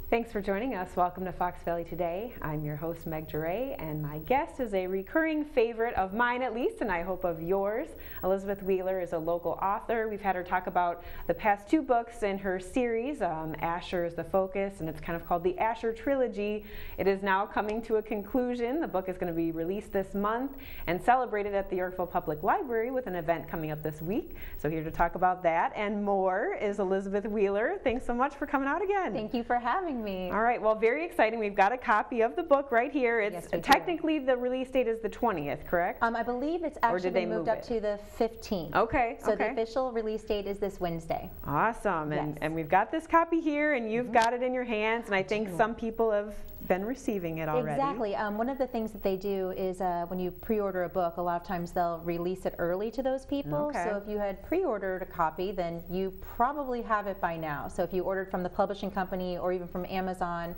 Thanks for joining us. Welcome to Fox Valley Today. I'm your host, Meg Duray, and my guest is a recurring favorite of mine, at least, and I hope of yours. Elizabeth Wheeler is a local author. We've had her talk about the past two books in her series. Asher is the focus, and it's kind of called the Asher Trilogy. It is now coming to a conclusion. The book is going to be released this month and celebrated at the Yorkville Public Library with an event coming up this week. So here to talk about that and more is Elizabeth Wheeler. Thanks so much for coming out again. Thank you for having me. All right, well, very exciting. We've got a copy of the book right here. It's technically the release date is the 20th, correct? I believe it's actually been moved up to the 15th. Okay. So the official release date is this Wednesday. Awesome. Yes. And we've got this copy here, and you've got it in your hands, and I think some people have been receiving it already. Exactly. One of the things that they do is when you pre-order a book, a lot of times they'll release it early to those people. Okay. So if you had pre-ordered a copy, then you probably have it by now. So if you ordered from the publishing company or even from Amazon,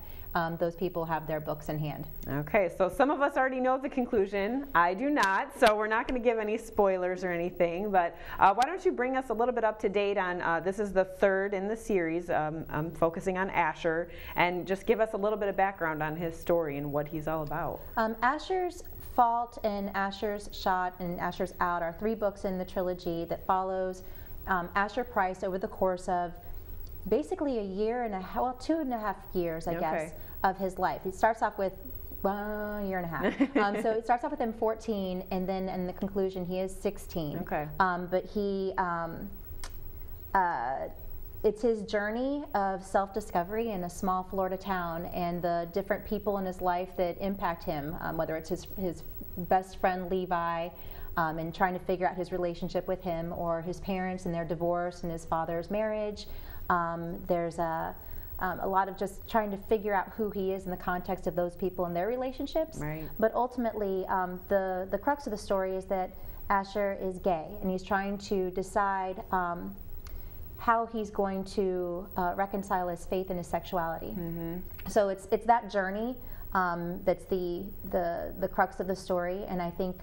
those people have their books in hand. Okay, so some of us already know the conclusion. I do not, so we're not going to give any spoilers or anything, but why don't you bring us a little bit up to date on, this is the third in the series, focusing on Asher, and just give us a little bit of background on his story and what he's all about. Asher's Fault and Asher's Shot and Asher's Out are three books in the trilogy that follows Asher Price over the course of basically a year and a half, well, 2.5 years, I guess, of his life. He starts off with a year and a half. So it starts off with him 14, and then in the conclusion he is 16. Okay. But he, it's his journey of self-discovery in a small Florida town and the different people in his life that impact him, whether it's his best friend Levi, and trying to figure out his relationship with him, or his parents and their divorce and his father's marriage. There's a lot of just trying to figure out who he is in the context of those people and their relationships. Right. But ultimately, the crux of the story is that Asher is gay, and he's trying to decide how he's going to reconcile his faith and his sexuality. Mm-hmm. So it's that journey that's the crux of the story, and I think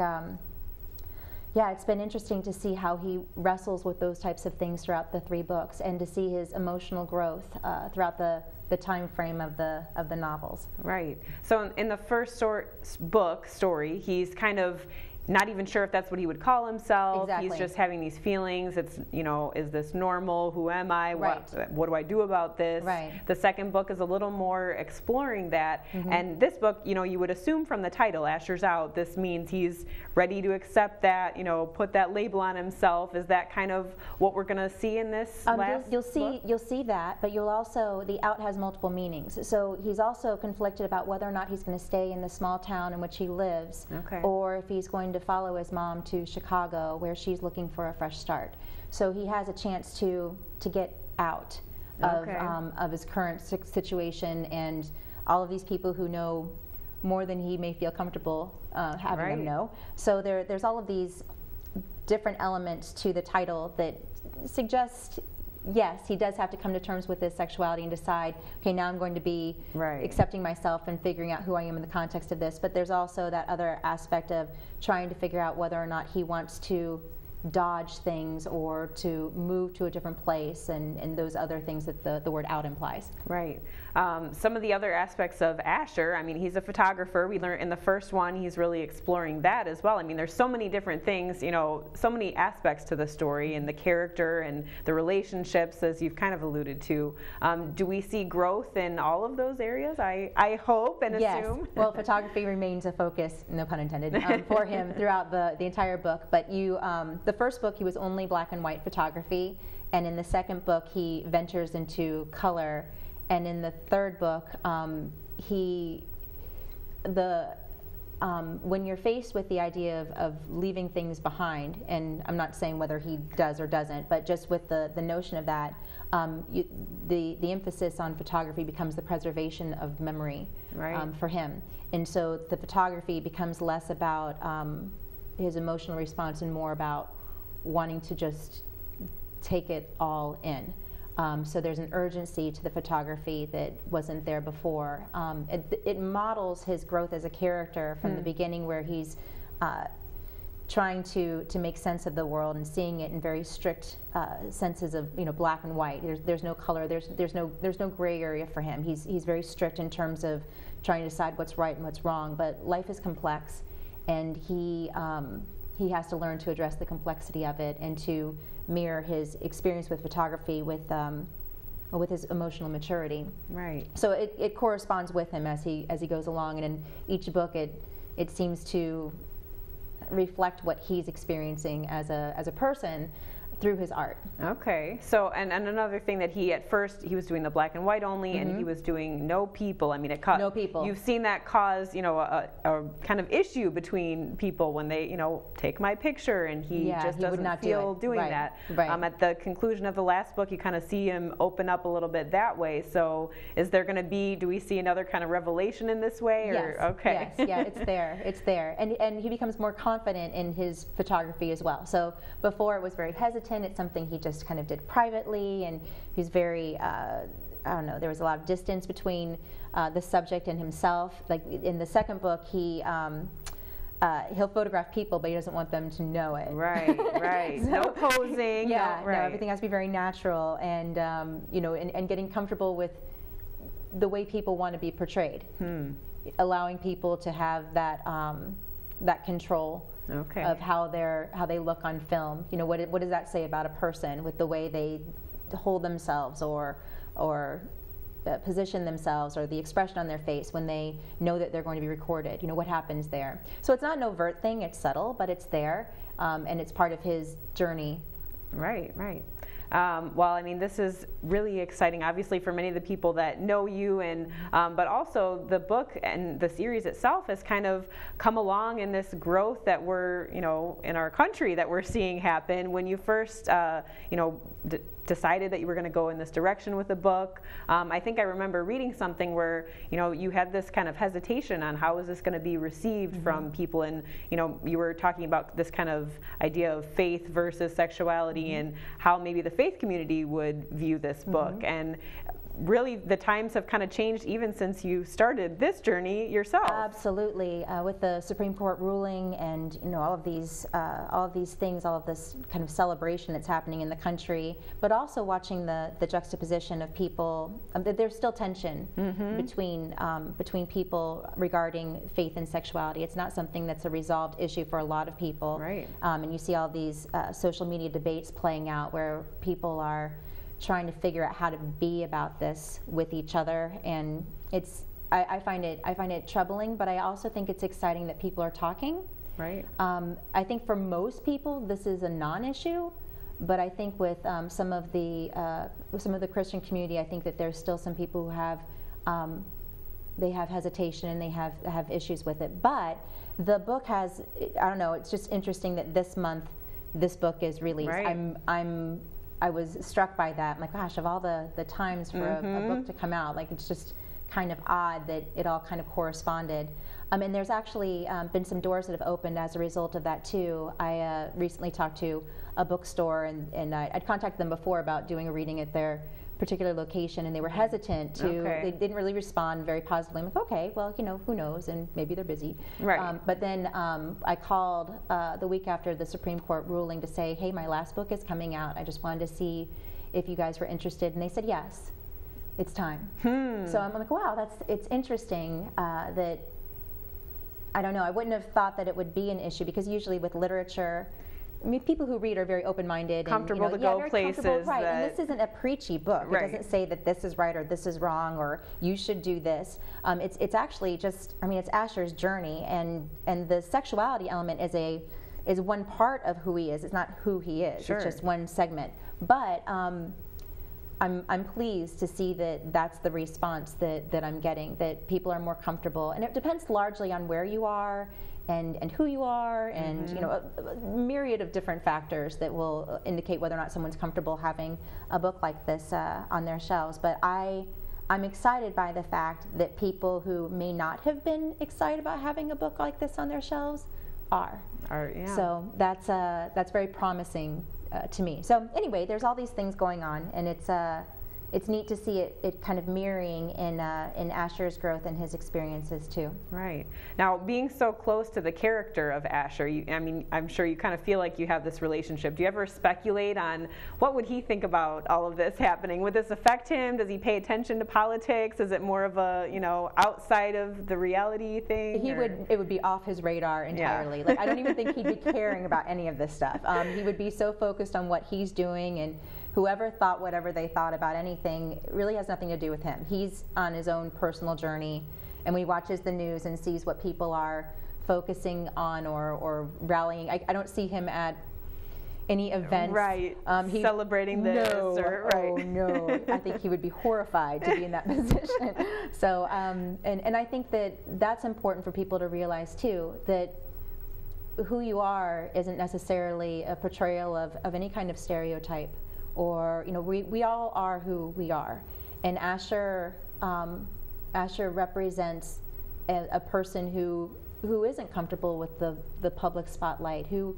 it's been interesting to see how he wrestles with those types of things throughout the three books, and to see his emotional growth throughout the time frame of the novels. Right. So in the first story, he's kind of not even sure if that's what he would call himself. Exactly. He's just having these feelings. It's, is this normal? Who am I? Right. What do I do about this? Right. The second book is a little more exploring that. Mm-hmm. And this book, you would assume from the title, Asher's Out, this means he's ready to accept that, put that label on himself. Is that kind of what we're going to see in this last book? You'll see that, but you'll also, the out has multiple meanings. So he's also conflicted about whether or not he's going to stay in the small town in which he lives, or if he's going to follow his mom to Chicago, where she's looking for a fresh start. So he has a chance to get out of his current situation, and all of these people who know more than he may feel comfortable having them know. So there's all of these different elements to the title that suggest, yes, he does have to come to terms with his sexuality and decide, okay, now I'm going to be accepting myself and figuring out who I am in the context of this. But there's also that other aspect of trying to figure out whether or not he wants to dodge things or to move to a different place, and those other things that the word out implies. Right. Some of the other aspects of Asher, he's a photographer. We learned in the first one he's really exploring that as well. There's so many different things, so many aspects to the story, and the character and the relationships, as you've kind of alluded to. Do we see growth in all of those areas? I hope and assume. Well, photography remains a focus, no pun intended, for him throughout the entire book. But the first book he was only black and white photography, and in the second book he ventures into color, and in the third book when you're faced with the idea of leaving things behind, and I'm not saying whether he does or doesn't, but just with the notion of that, the emphasis on photography becomes the preservation of memory for him. And so the photography becomes less about his emotional response and more about wanting to just take it all in. So there's an urgency to the photography that wasn't there before. It models his growth as a character from the beginning, where he's trying to make sense of the world and seeing it in very strict senses of, you know, black and white. There's no color. There's no gray area for him. He's very strict in terms of trying to decide what's right and what's wrong. But life is complex, and he has to learn to address the complexity of it and to mirror his experience with photography with his emotional maturity. Right. So it corresponds with him as he goes along, and in each book it seems to reflect what he's experiencing as a person through his art. Okay. So, and another thing that at first he was doing the black and white only, Mm-hmm. and he was doing no people. I mean, it caused, no people. You've seen that cause, you know, a kind of issue between people when they, you know, take my picture, and he just doesn't feel doing right. that. Right. At the conclusion of the last book, you kind of see him open up a little bit that way. So, is there going to be? Do we see another kind of revelation in this way? Or, yes. Okay. Yes. Yeah. It's there, and he becomes more confident in his photography as well. So before it was very hesitant. It's something he just kind of did privately, and he's very, I don't know, there was a lot of distance between the subject and himself. Like in the second book, he'll photograph people, but he doesn't want them to know it. Right, right. So, no posing. Yeah, no, right. No, everything has to be very natural, and you know, and getting comfortable with the way people want to be portrayed. Allowing people to have that that control. Okay. Of how they look on film. You know, what does that say about a person with the way they hold themselves or position themselves, or the expression on their face when they know that they're going to be recorded? You know, what happens there? So it's not an overt thing. It's subtle, but it's there, and it's part of his journey. Right, right. Well, I mean, this is really exciting, obviously, for many of the people that know you, and but also the book and the series itself has kind of come along in this growth that we're, you know, in our country that we're seeing happen. When you first, you know, decided that you were going to go in this direction with the book, I think I remember reading something where, you know, you had this kind of hesitation on how is this going to be received from people, and, you know, you were talking about this kind of idea of faith versus sexuality, and how maybe the faith community would view this book. And really the times have kind of changed even since you started this journey yourself. Absolutely, with the Supreme Court ruling, and, you know, all of these things, all of this kind of celebration that's happening in the country, but also watching the juxtaposition of people. There's still tension between people regarding faith and sexuality. It's not something that's a resolved issue for a lot of people. Right. And you see all these social media debates playing out where people are trying to figure out how to be about this with each other, and I find it troubling, but I also think it's exciting that people are talking. Right. I think for most people this is a non-issue, but I think with some of the Christian community, I think that there's still some people who have they have hesitation and they have issues with it. But the book has, I don't know, it's just interesting that this month this book is released. Right. I was struck by that. I'm like, gosh, of all the times for a book to come out, like, it's just kind of odd that it all kind of corresponded. And there's actually been some doors that have opened as a result of that too. I recently talked to a bookstore, and I'd contacted them before about doing a reading at their particular location, and they were hesitant to, they didn't really respond very positively. I'm like, okay, well, you know, who knows, and maybe they're busy. Right. But then I called the week after the Supreme Court ruling to say, hey, my last book is coming out. I just wanted to see if you guys were interested, and they said yes, it's time. So I'm like, wow, it's interesting that, I don't know, I wouldn't have thought that it would be an issue, because usually with literature, I mean, people who read are very open-minded, comfortable and, to go places. Right, and this isn't a preachy book. Right. It doesn't say that this is right or this is wrong or you should do this. It's actually just, I mean, it's Asher's journey, and the sexuality element is one part of who he is. It's not who he is. Sure. It's just one segment. But I'm pleased to see that that's the response that I'm getting, that people are more comfortable, and it depends largely on where you are and who you are, and you know, a myriad of different factors that will indicate whether or not someone's comfortable having a book like this on their shelves. But I'm excited by the fact that people who may not have been excited about having a book like this on their shelves are. Yeah. So that's very promising to me. So anyway, there's all these things going on, and it's neat to see it kind of mirroring in Asher's growth and his experiences too. Right. Now, being so close to the character of Asher, I'm sure you kind of feel like you have this relationship. Do you ever speculate on what would he think about all of this happening? Would this affect him? Does he pay attention to politics? Is it more of a, outside of the reality thing? It would be off his radar entirely. Yeah. Like, I don't even think he'd be caring about any of this stuff. He would be so focused on what he's doing, and whoever thought whatever they thought about anything really has nothing to do with him. He's on his own personal journey, and when he watches the news and sees what people are focusing on or rallying, I don't see him at any events. Right. Celebrating this. Oh no. I think he would be horrified to be in that position. So, and I think that's important for people to realize too, that who you are isn't necessarily a portrayal of any kind of stereotype. Or we all are who we are, and Asher represents a person who isn't comfortable with the public spotlight, who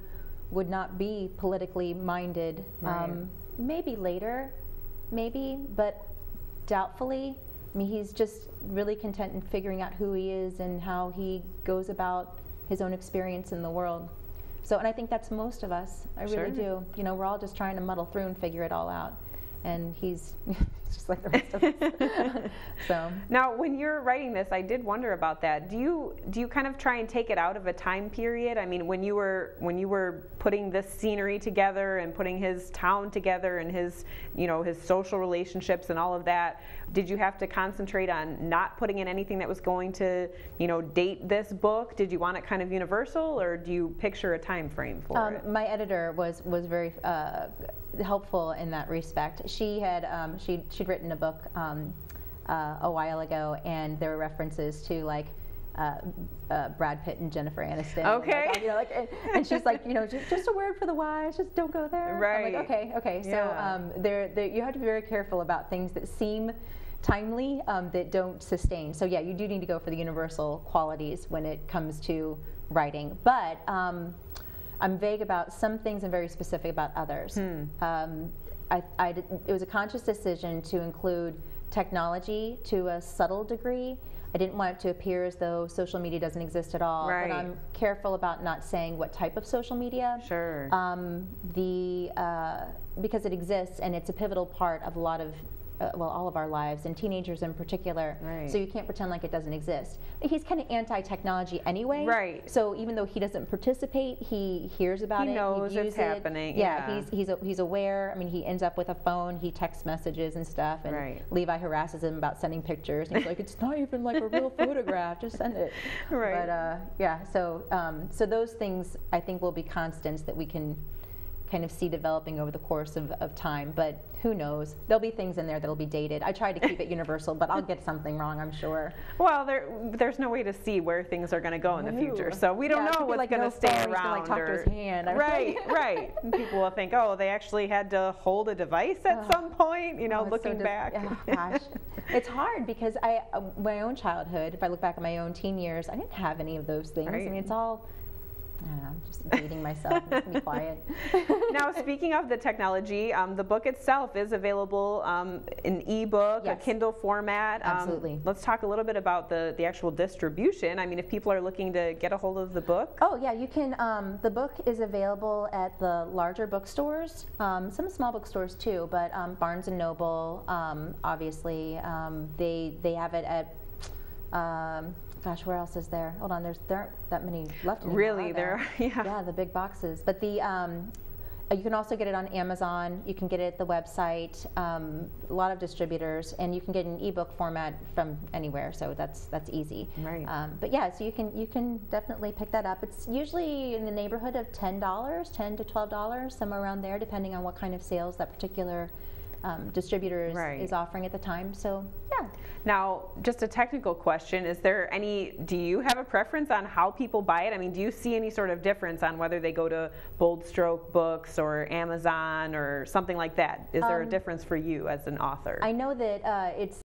would not be politically minded. Right. Maybe later, but doubtfully. I mean, he's just really content in figuring out who he is and how he goes about his own experience in the world. So, and I think that's most of us. I really do. We're all just trying to muddle through and figure it all out. And he's just like the rest of us. So now, when you're writing this, I did wonder about that. Do you kind of try and take it out of a time period? I mean, when you were putting this scenery together and putting his town together and his his social relationships and all of that, did you have to concentrate on not putting in anything that was going to date this book? Did you want it kind of universal, or do you picture a time frame for it? My editor was very helpful in that respect. She had she'd written a book a while ago, and there were references to like Brad Pitt and Jennifer Aniston. Okay. And she's like, just a word for the wise, just don't go there. Right. I'm like, okay. Yeah. So there you have to be very careful about things that seem timely that don't sustain. So yeah, you do need to go for the universal qualities when it comes to writing. But I'm vague about some things and very specific about others. It was a conscious decision to include technology to a subtle degree. I didn't want it to appear as though social media doesn't exist at all. Right. But I'm careful about not saying what type of social media. Sure. Because it exists and it's a pivotal part of a lot of all of our lives, and teenagers in particular. Right. So you can't pretend like it doesn't exist. He's kind of anti-technology anyway. Right. So even though he doesn't participate, he hears about it. He knows it's happening. Yeah. He's aware. I mean, he ends up with a phone. He texts messages and stuff. And right. Levi harasses him about sending pictures. And he's like, it's not even like a real photograph. Just send it. Right. But so those things I think will be constants that we can kind of see developing over the course of time, but who knows? There'll be things in there that'll be dated. I tried to keep it universal, but I'll get something wrong, I'm sure. Well, there's no way to see where things are going to go in the future, so we don't know what's going to stay around. Talk to his hand. Right. And people will think, oh, they actually had to hold a device at some point, looking back. Oh, gosh. It's hard because my own childhood, if I look back at my own teen years, I didn't have any of those things. Right. I mean, it's all, I don't know, I'm just dating myself. I'm just gonna be quiet. Now, speaking of the technology, the book itself is available in ebook, yes. a Kindle format. Absolutely. Let's talk a little bit about the actual distribution. I mean, if people are looking to get a hold of the book. Oh yeah, you can. The book is available at the larger bookstores, some small bookstores too, but Barnes and Noble, obviously, they have it at. Gosh, where else is there? Hold on, there aren't that many left anymore. Really, there are, yeah. Yeah, the big boxes. But you can also get it on Amazon. You can get it at the website. A lot of distributors, and you can get an ebook format from anywhere. So that's easy. Right. But yeah, so you can definitely pick that up. It's usually in the neighborhood of $10, $10 to $12, somewhere around there, depending on what kind of sales that particular distributor is offering at the time. So yeah. Now, just a technical question, do you have a preference on how people buy it? I mean, do you see any sort of difference on whether they go to Bold Stroke Books or Amazon or something like that? Is there a difference for you as an author? I know that it's